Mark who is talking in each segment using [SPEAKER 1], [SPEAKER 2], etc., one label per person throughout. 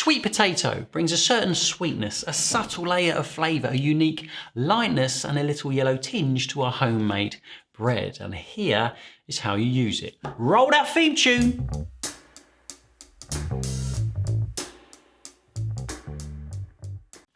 [SPEAKER 1] Sweet potato brings a certain sweetness, a subtle layer of flavour, a unique lightness and a little yellow tinge to our homemade bread. And here is how you use it. Roll that theme tune!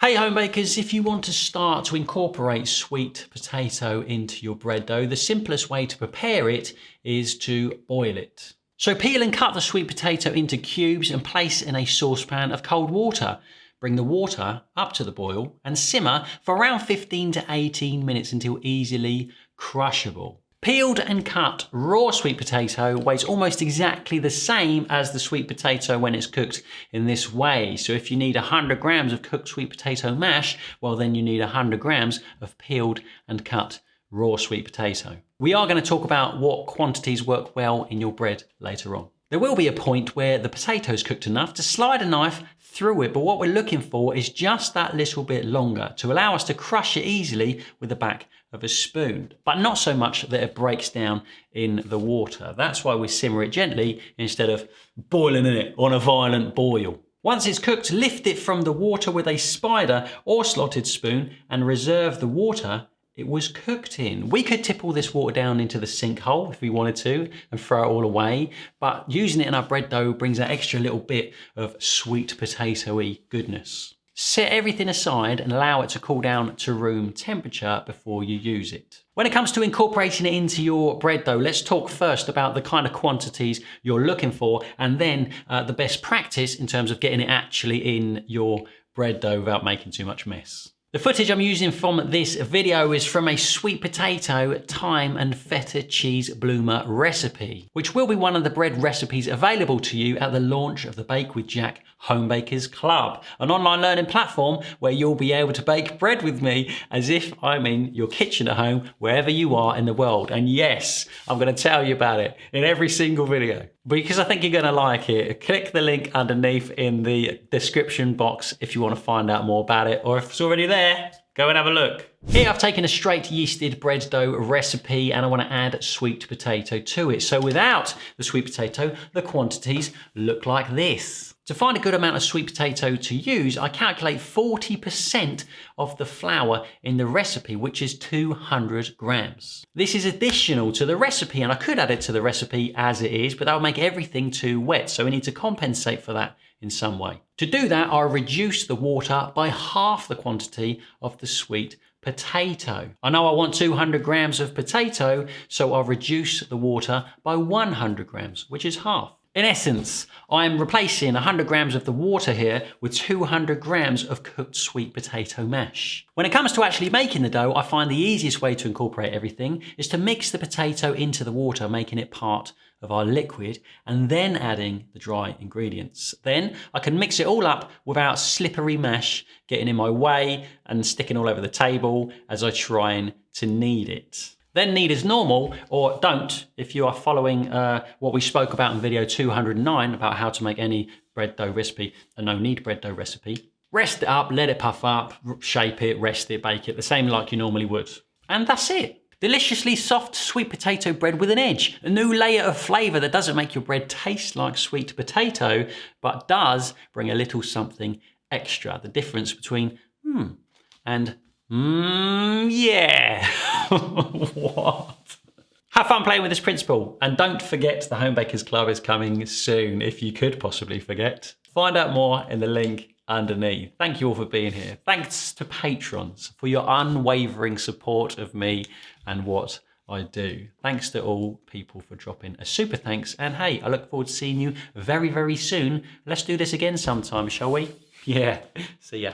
[SPEAKER 1] Hey home bakers, if you want to start to incorporate sweet potato into your bread dough, the simplest way to prepare it is to boil it. So peel and cut the sweet potato into cubes and place in a saucepan of cold water. Bring the water up to the boil and simmer for around 15 to 18 minutes until easily crushable. Peeled and cut raw sweet potato weighs almost exactly the same as the sweet potato when it's cooked in this way. So if you need 100 grams of cooked sweet potato mash, well then you need 100 grams of peeled and cut raw sweet potato. We are going to talk about what quantities work well in your bread later on. There will be a point where the potato is cooked enough to slide a knife through it, but what we're looking for is just that little bit longer to allow us to crush it easily with the back of a spoon, but not so much that it breaks down in the water. That's why we simmer it gently instead of boiling it on a violent boil. Once it's cooked, lift it from the water with a spider or slotted spoon and reserve the water it was cooked in. We could tip all this water down into the sinkhole if we wanted to and throw it all away, but using it in our bread dough brings that extra little bit of sweet potato-y goodness. Set everything aside and allow it to cool down to room temperature before you use it. When it comes to incorporating it into your bread dough, let's talk first about the kind of quantities you're looking for and then the best practice in terms of getting it actually in your bread dough without making too much mess. The footage I'm using from this video is from a sweet potato, thyme and feta cheese bloomer recipe, which will be one of the bread recipes available to you at the launch of the Bake with Jack Home Bakers Club, an online learning platform where you'll be able to bake bread with me as if I'm in your kitchen at home, wherever you are in the world. And yes, I'm going to tell you about it in every single video, because I think you're going to like it. Click the link underneath in the description box if you want to find out more about it, or if it's already there, go and have a look. Here I've taken a straight yeasted bread dough recipe and I want to add sweet potato to it. So without the sweet potato, the quantities look like this. To find a good amount of sweet potato to use, I calculate 40% of the flour in the recipe, which is 200 grams. This is additional to the recipe, and I could add it to the recipe as it is, but that would make everything too wet, so we need to compensate for that in some way. To do that, I'll reduce the water by half the quantity of the sweet potato. I know I want 200 grams of potato, so I'll reduce the water by 100 grams, which is half. In essence, I'm replacing 100 grams of the water here with 200 grams of cooked sweet potato mash. When it comes to actually making the dough, I find the easiest way to incorporate everything is to mix the potato into the water, making it part of our liquid, and then adding the dry ingredients. Then I can mix it all up without slippery mash getting in my way and sticking all over the table as I try to knead it. Then knead as normal, or don't if you are following what we spoke about in video 209 about how to make any bread dough recipe, a no knead bread dough recipe. Rest it up, let it puff up, shape it, rest it, bake it, the same like you normally would. And that's it. Deliciously soft sweet potato bread with an edge. A new layer of flavour that doesn't make your bread taste like sweet potato, but does bring a little something extra. The difference between and yeah. What? Have fun playing with this principle. And don't forget the Home Bakers Club is coming soon, if you could possibly forget. Find out more in the link underneath. Thank you all for being here. Thanks to patrons for your unwavering support of me and what I do. Thanks to all people for dropping a super thanks. And hey, I look forward to seeing you very, very soon. Let's do this again sometime, shall we? Yeah. See ya.